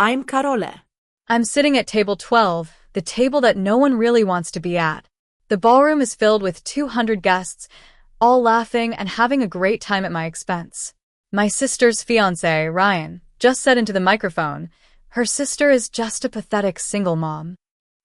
I'm Karole. I'm sitting at table 12, the table that no one really wants to be at. The ballroom is filled with 200 guests, all laughing and having a great time at my expense. My sister's fiancé, Ryan, just said into the microphone, her sister is just a pathetic single mom.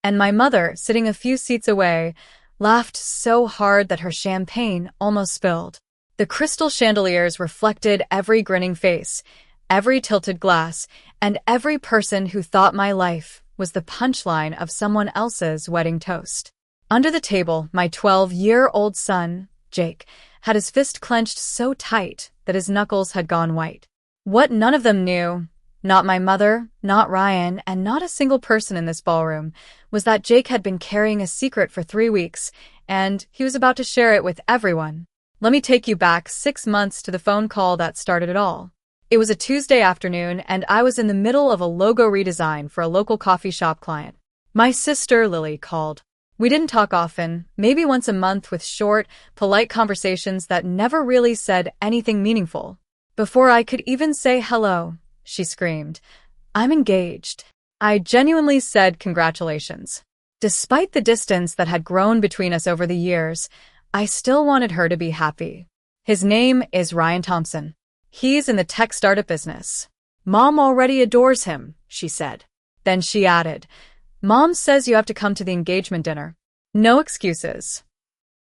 And my mother, sitting a few seats away, laughed so hard that her champagne almost spilled. The crystal chandeliers reflected every grinning face, every tilted glass, and every person who thought my life was the punchline of someone else's wedding toast. Under the table, my 12-year-old son, Jake, had his fist clenched so tight that his knuckles had gone white. What none of them knew, not my mother, not Ryan, and not a single person in this ballroom, was that Jake had been carrying a secret for 3 weeks, and he was about to share it with everyone. Let me take you back 6 months to the phone call that started it all. It was a Tuesday afternoon, and I was in the middle of a logo redesign for a local coffee shop client. My sister, Lily, called. We didn't talk often, maybe once a month with short, polite conversations that never really said anything meaningful. Before I could even say hello, she screamed, "I'm engaged." I genuinely said congratulations. Despite the distance that had grown between us over the years, I still wanted her to be happy. His name is Ryan Thompson. He's in the tech startup business. Mom already adores him, she said. Then she added, Mom says you have to come to the engagement dinner. No excuses.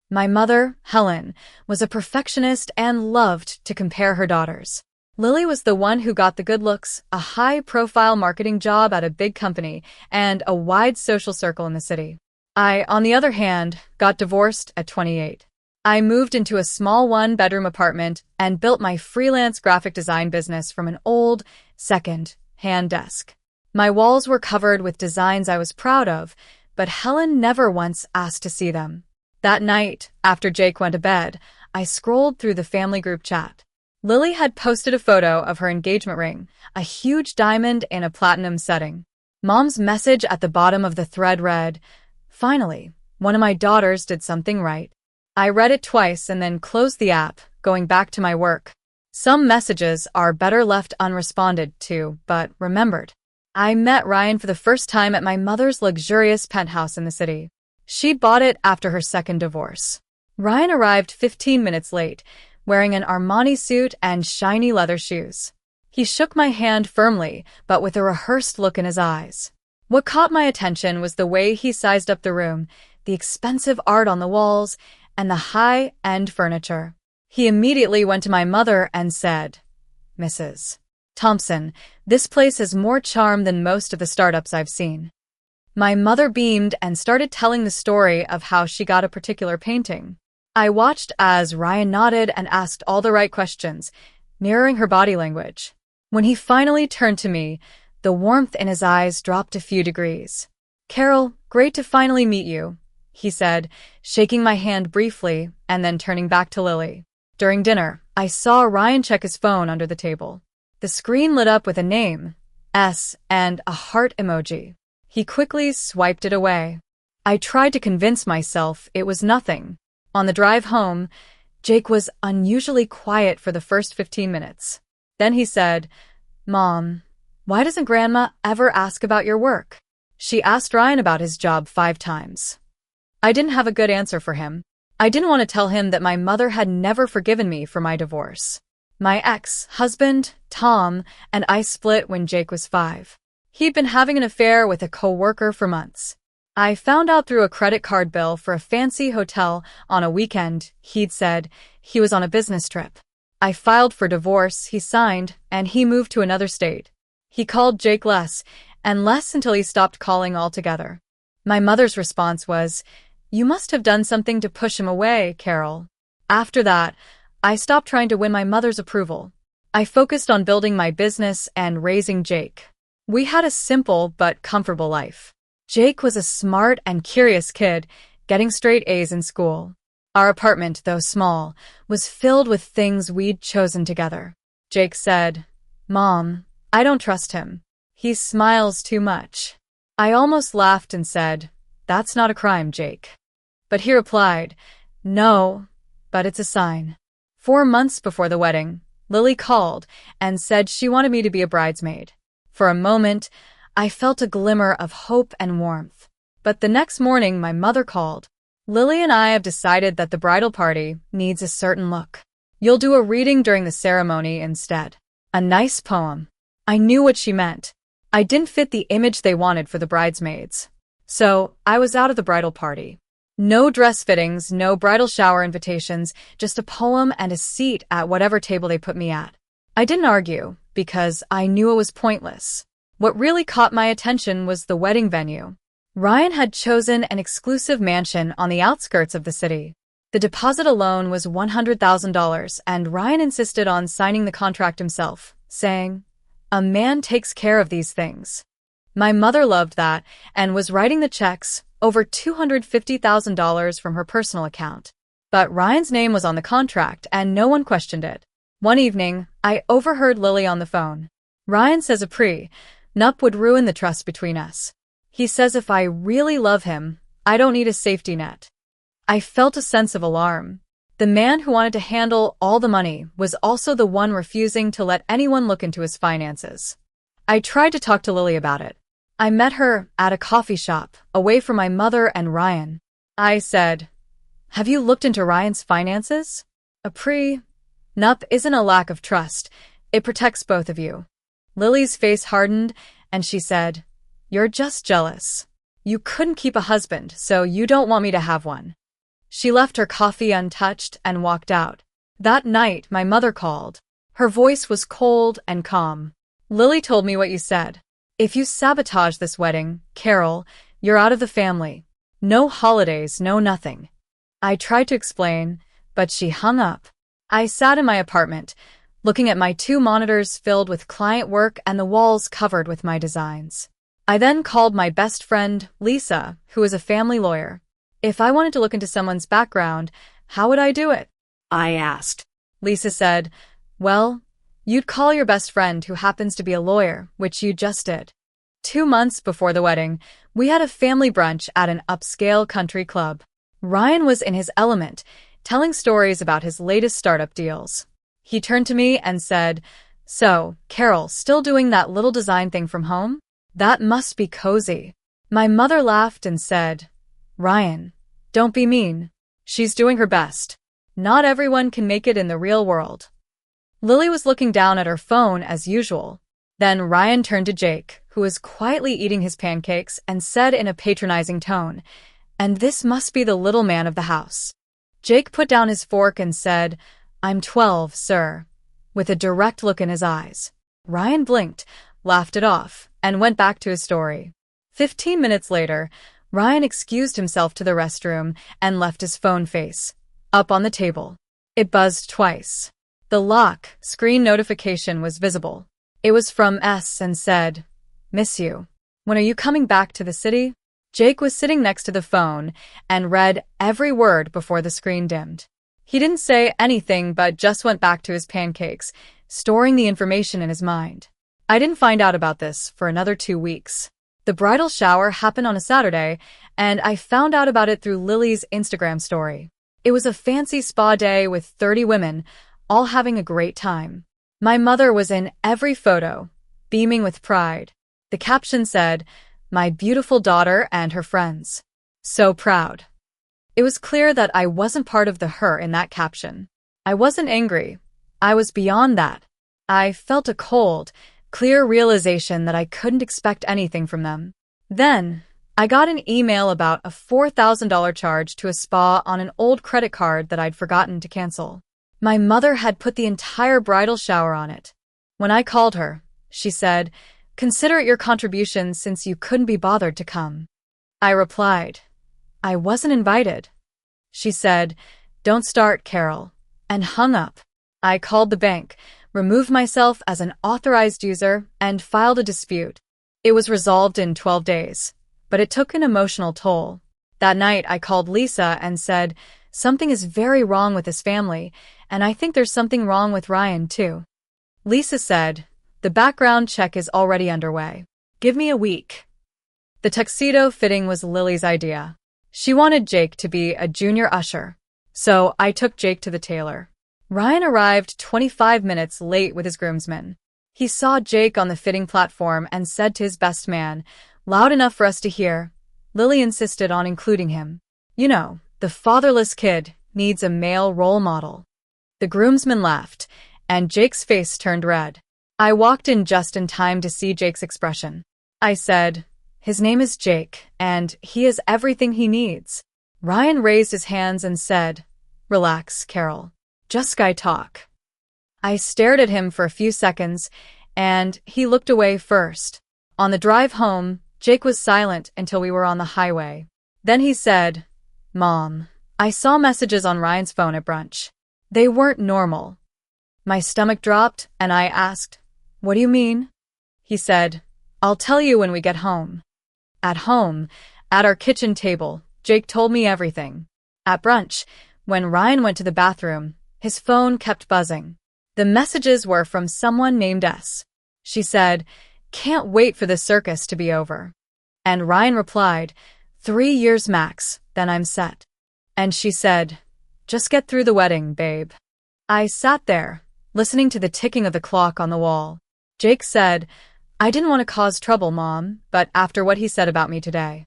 My mother, Helen, was a perfectionist and loved to compare her daughters. Lily was the one who got the good looks, a high-profile marketing job at a big company, and a wide social circle in the city. I, on the other hand, got divorced at 28. I moved into a small one-bedroom apartment and built my freelance graphic design business from an old, second-hand desk. My walls were covered with designs I was proud of, but Helen never once asked to see them. That night, after Jake went to bed, I scrolled through the family group chat. Lily had posted a photo of her engagement ring, a huge diamond in a platinum setting. Mom's message at the bottom of the thread read, "Finally, one of my daughters did something right." I read it twice and then closed the app, going back to my work. Some messages are better left unresponded to, but remembered. I met Ryan for the first time at my mother's luxurious penthouse in the city. She'd bought it after her second divorce. Ryan arrived 15 minutes late, wearing an Armani suit and shiny leather shoes. He shook my hand firmly, but with a rehearsed look in his eyes. What caught my attention was the way he sized up the room, the expensive art on the walls, and the high-end furniture. He immediately went to my mother and said, "Mrs. Thompson, this place has more charm than most of the startups I've seen." My mother beamed and started telling the story of how she got a particular painting. I watched as Ryan nodded and asked all the right questions, mirroring her body language. When he finally turned to me, the warmth in his eyes dropped a few degrees. "Carol, great to finally meet you," he said, shaking my hand briefly and then turning back to Lily. During dinner, I saw Ryan check his phone under the table. The screen lit up with a name, S, and a heart emoji. He quickly swiped it away. I tried to convince myself it was nothing. On the drive home, Jake was unusually quiet for the first 15 minutes. Then he said, "Mom, why doesn't Grandma ever ask about your work?" She asked Ryan about his job 5 times. I didn't have a good answer for him. I didn't want to tell him that my mother had never forgiven me for my divorce. My ex-husband, Tom, and I split when Jake was 5. He'd been having an affair with a co-worker for months. I found out through a credit card bill for a fancy hotel on a weekend. He'd said he was on a business trip. I filed for divorce, he signed, and he moved to another state. He called Jake less, and less until he stopped calling altogether. My mother's response was, "You must have done something to push him away, Carol." After that, I stopped trying to win my mother's approval. I focused on building my business and raising Jake. We had a simple but comfortable life. Jake was a smart and curious kid, getting straight A's in school. Our apartment, though small, was filled with things we'd chosen together. Jake said, "Mom, I don't trust him. He smiles too much." I almost laughed and said, "That's not a crime, Jake." But he replied, "No, but it's a sign." 4 months before the wedding, Lily called and said she wanted me to be a bridesmaid. For a moment, I felt a glimmer of hope and warmth. But the next morning, my mother called. Lily and I have decided that the bridal party needs a certain look. You'll do a reading during the ceremony instead. A nice poem. I knew what she meant. I didn't fit the image they wanted for the bridesmaids. So, I was out of the bridal party. No dress fittings, no bridal shower invitations, just a poem and a seat at whatever table they put me at. I didn't argue, because I knew it was pointless. What really caught my attention was the wedding venue. Ryan had chosen an exclusive mansion on the outskirts of the city. The deposit alone was $100,000, and Ryan insisted on signing the contract himself, saying, "A man takes care of these things." My mother loved that and was writing the checks, over $250,000 from her personal account. But Ryan's name was on the contract and no one questioned it. One evening, I overheard Lily on the phone. "Ryan says a prenup would ruin the trust between us. He says if I really love him, I don't need a safety net." I felt a sense of alarm. The man who wanted to handle all the money was also the one refusing to let anyone look into his finances. I tried to talk to Lily about it. I met her at a coffee shop, away from my mother and Ryan. I said, "Have you looked into Ryan's finances? A prenup isn't a lack of trust. It protects both of you." Lily's face hardened, and she said, "You're just jealous. You couldn't keep a husband, so you don't want me to have one." She left her coffee untouched and walked out. That night, my mother called. Her voice was cold and calm. "Lily told me what you said. If you sabotage this wedding, Carol, you're out of the family. No holidays, no nothing." I tried to explain, but she hung up. I sat in my apartment, looking at my 2 monitors filled with client work and the walls covered with my designs. I then called my best friend, Lisa, who is a family lawyer. If I wanted to look into someone's background, how would I do it? I asked. Lisa said, "Well, you'd call your best friend who happens to be a lawyer, which you just did." 2 months before the wedding, we had a family brunch at an upscale country club. Ryan was in his element, telling stories about his latest startup deals. He turned to me and said, "So, Carol, still doing that little design thing from home? That must be cozy." My mother laughed and said, "Ryan, don't be mean. She's doing her best. Not everyone can make it in the real world." Lily was looking down at her phone as usual. Then Ryan turned to Jake, who was quietly eating his pancakes, and said in a patronizing tone, "And this must be the little man of the house." Jake put down his fork and said, "I'm 12, sir," with a direct look in his eyes. Ryan blinked, laughed it off, and went back to his story. 15 minutes later, Ryan excused himself to the restroom and left his phone face up on the table. It buzzed twice. The lock screen notification was visible. It was from S and said, "Miss you. When are you coming back to the city?" Jake was sitting next to the phone and read every word before the screen dimmed. He didn't say anything but just went back to his pancakes, storing the information in his mind. I didn't find out about this for another 2 weeks. The bridal shower happened on a Saturday, and I found out about it through Lily's Instagram story. It was a fancy spa day with 30 women, all having a great time. My mother was in every photo, beaming with pride. The caption said, "My beautiful daughter and her friends. So proud." It was clear that I wasn't part of the her in that caption. I wasn't angry. I was beyond that. I felt a cold, clear realization that I couldn't expect anything from them. Then, I got an email about a $4,000 charge to a spa on an old credit card that I'd forgotten to cancel. My mother had put the entire bridal shower on it. When I called her, she said, "Consider it your contribution since you couldn't be bothered to come." I replied, "I wasn't invited." She said, "Don't start, Carol," and hung up. I called the bank, removed myself as an authorized user, and filed a dispute. It was resolved in 12 days, but it took an emotional toll. That night, I called Lisa and said, "Something is very wrong with this family, and I think there's something wrong with Ryan, too." Lisa said, "The background check is already underway. Give me a week." The tuxedo fitting was Lily's idea. She wanted Jake to be a junior usher, so I took Jake to the tailor. Ryan arrived 25 minutes late with his groomsmen. He saw Jake on the fitting platform and said to his best man, loud enough for us to hear, Lily insisted on including him. You know, the fatherless kid needs a male role model. The groomsman laughed, and Jake's face turned red. I walked in just in time to see Jake's expression. I said, his name is Jake, and he is everything he needs. Ryan raised his hands and said, relax, Carol. Just guy talk. I stared at him for a few seconds, and he looked away first. On the drive home, Jake was silent until we were on the highway. Then he said, Mom, I saw messages on Ryan's phone at brunch. They weren't normal. My stomach dropped, and I asked, what do you mean? He said, I'll tell you when we get home. At home, at our kitchen table, Jake told me everything. At brunch, when Ryan went to the bathroom, his phone kept buzzing. The messages were from someone named S. She said, can't wait for the circus to be over. And Ryan replied, 3 years max, then I'm set. And she said, just get through the wedding, babe. I sat there, listening to the ticking of the clock on the wall. Jake said, I didn't want to cause trouble, Mom, but after what he said about me today.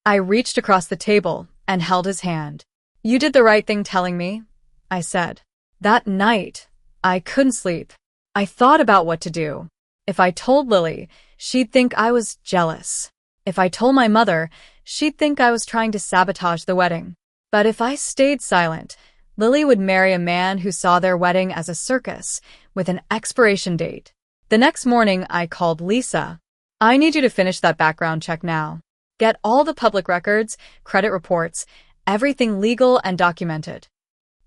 I reached across the table and held his hand. You did the right thing telling me, I said. That night, I couldn't sleep. I thought about what to do. If I told Lily, she'd think I was jealous. If I told my mother, she'd think I was trying to sabotage the wedding. But if I stayed silent, Lily would marry a man who saw their wedding as a circus with an expiration date. The next morning, I called Lisa. I need you to finish that background check now. Get all the public records, credit reports, everything legal and documented.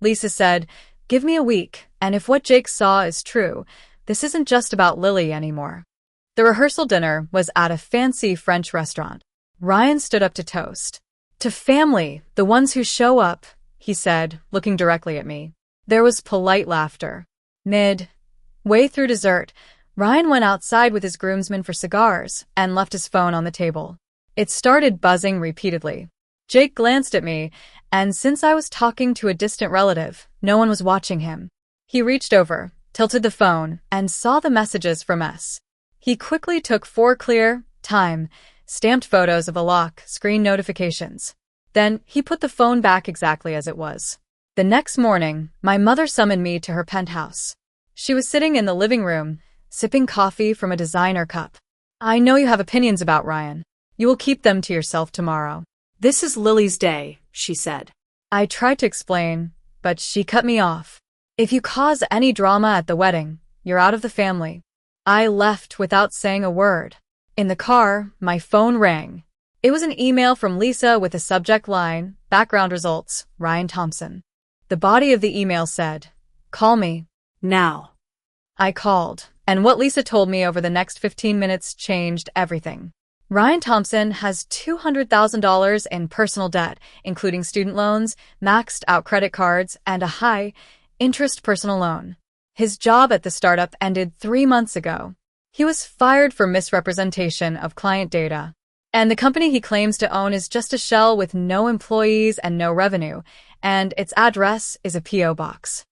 Lisa said, give me a week, and if what Jake saw is true, this isn't just about Lily anymore. The rehearsal dinner was at a fancy French restaurant. Ryan stood up to toast. To family, the ones who show up, he said, looking directly at me. There was polite laughter. Midway through dessert, Ryan went outside with his groomsmen for cigars and left his phone on the table. It started buzzing repeatedly. Jake glanced at me, and since I was talking to a distant relative, no one was watching him. He reached over, tilted the phone, and saw the messages from S. He quickly took 4 clear, stamped photos of a lock screen notifications. Then he put the phone back exactly as it was. The next morning, my mother summoned me to her penthouse. She was sitting in the living room, sipping coffee from a designer cup. I know you have opinions about Ryan. You will keep them to yourself tomorrow. This is Lily's day, she said. I tried to explain, but she cut me off. If you cause any drama at the wedding, you're out of the family. I left without saying a word. In the car, my phone rang. It was an email from Lisa with a subject line, background results, Ryan Thompson. The body of the email said, call me. Now. I called, and what Lisa told me over the next 15 minutes changed everything. Ryan Thompson has $200,000 in personal debt, including student loans, maxed out credit cards, and a high-interest personal loan. His job at the startup ended 3 months ago. He was fired for misrepresentation of client data. And the company he claims to own is just a shell with no employees and no revenue, and its address is a P.O. box.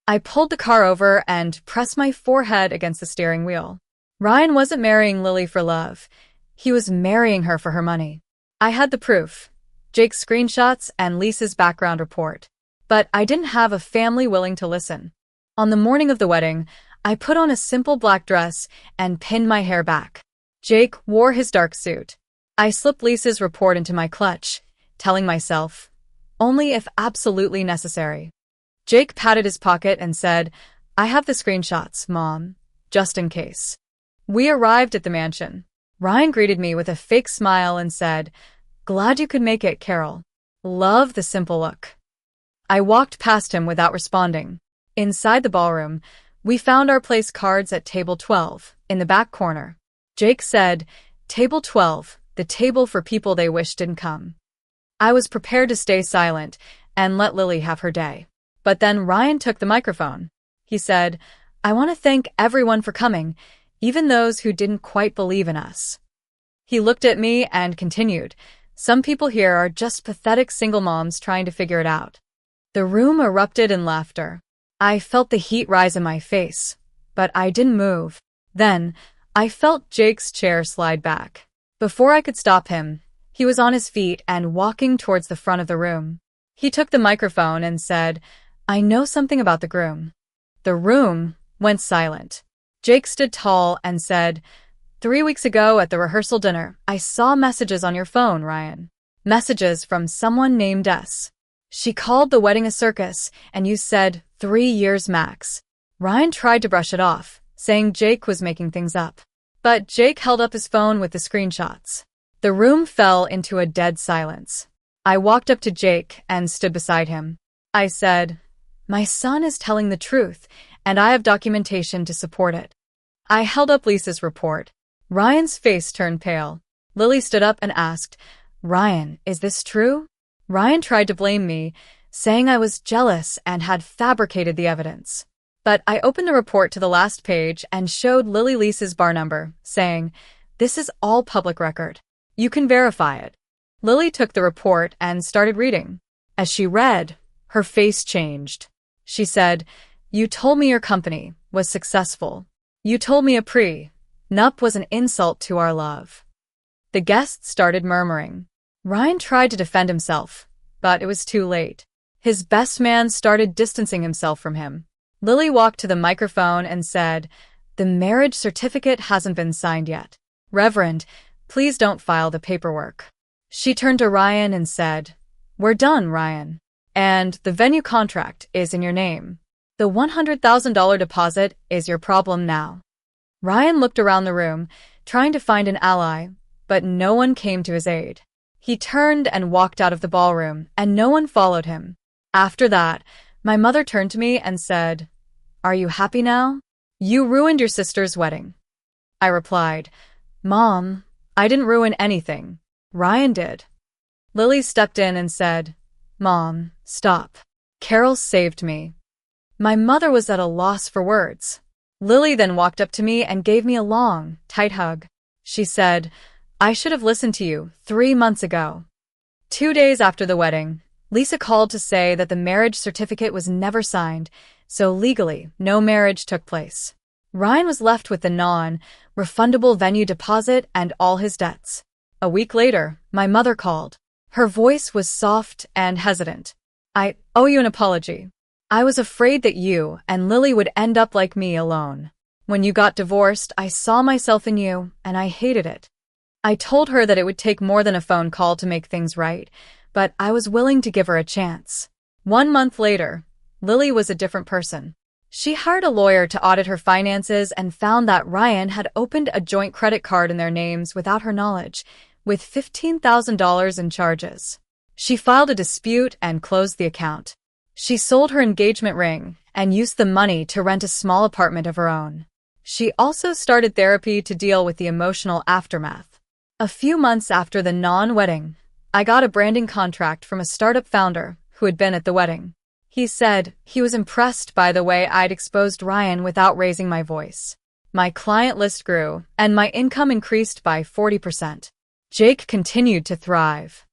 I pulled the car over and pressed my forehead against the steering wheel. Ryan wasn't marrying Lily for love. He was marrying her for her money. I had the proof, Jake's screenshots and Lisa's background report. But I didn't have a family willing to listen. On the morning of the wedding, I put on a simple black dress and pinned my hair back. Jake wore his dark suit. I slipped Lisa's report into my clutch, telling myself, only if absolutely necessary. Jake patted his pocket and said, I have the screenshots, Mom, just in case. We arrived at the mansion. Ryan greeted me with a fake smile and said, glad you could make it, Carol. Love the simple look. I walked past him without responding. Inside the ballroom, we found our place cards at table 12, in the back corner. Jake said, table 12, the table for people they wish didn't come. I was prepared to stay silent and let Lily have her day. But then Ryan took the microphone. He said, I want to thank everyone for coming, even those who didn't quite believe in us. He looked at me and continued, some people here are just pathetic single moms trying to figure it out. The room erupted in laughter. I felt the heat rise in my face, but I didn't move. Then, I felt Jake's chair slide back. Before I could stop him, he was on his feet and walking towards the front of the room. He took the microphone and said, "I know something about the groom." The room went silent. Jake stood tall and said, "3 weeks ago at the rehearsal dinner, I saw messages on your phone, Ryan. Messages from someone named S. She called the wedding a circus, and you said 3 years max." Ryan tried to brush it off, saying Jake was making things up. But Jake held up his phone with the screenshots. The room fell into a dead silence. I walked up to Jake and stood beside him. I said, "My son is telling the truth, and I have documentation to support it." I held up Lisa's report. Ryan's face turned pale. Lily stood up and asked, "Ryan, is this true?" Ryan tried to blame me, saying I was jealous and had fabricated the evidence. But I opened the report to the last page and showed Lily Lisa's bar number, saying, "This is all public record. You can verify it." Lily took the report and started reading. As she read, her face changed. She said, "You told me your company was successful. You told me a prenup was an insult to our love." The guests started murmuring. Ryan tried to defend himself, but it was too late. His best man started distancing himself from him. Lily walked to the microphone and said, "The marriage certificate hasn't been signed yet. Reverend, please don't file the paperwork." She turned to Ryan and said, "We're done, Ryan. And the venue contract is in your name. The $100,000 deposit is your problem now." Ryan looked around the room, trying to find an ally, but no one came to his aid. He turned and walked out of the ballroom, and no one followed him. After that, my mother turned to me and said, "Are you happy now? You ruined your sister's wedding." I replied, "Mom, I didn't ruin anything. Ryan did." Lily stepped in and said, "Mom, stop. Carol saved me." My mother was at a loss for words. Lily then walked up to me and gave me a long, tight hug. She said, "I should have listened to you 3 months ago." 2 days after the wedding, Lisa called to say that the marriage certificate was never signed, so legally, no marriage took place. Ryan was left with the non-refundable venue deposit and all his debts. A week later, my mother called. Her voice was soft and hesitant. "I owe you an apology. I was afraid that you and Lily would end up like me alone. When you got divorced, I saw myself in you, and I hated it." I told her that it would take more than a phone call to make things right, but I was willing to give her a chance. 1 month later, Lily was a different person. She hired a lawyer to audit her finances and found that Ryan had opened a joint credit card in their names without her knowledge, with $15,000 in charges. She filed a dispute and closed the account. She sold her engagement ring and used the money to rent a small apartment of her own. She also started therapy to deal with the emotional aftermath. A few months after the non-wedding, I got a branding contract from a startup founder who had been at the wedding. He said he was impressed by the way I'd exposed Ryan without raising my voice. My client list grew, and my income increased by 40%. Jake continued to thrive.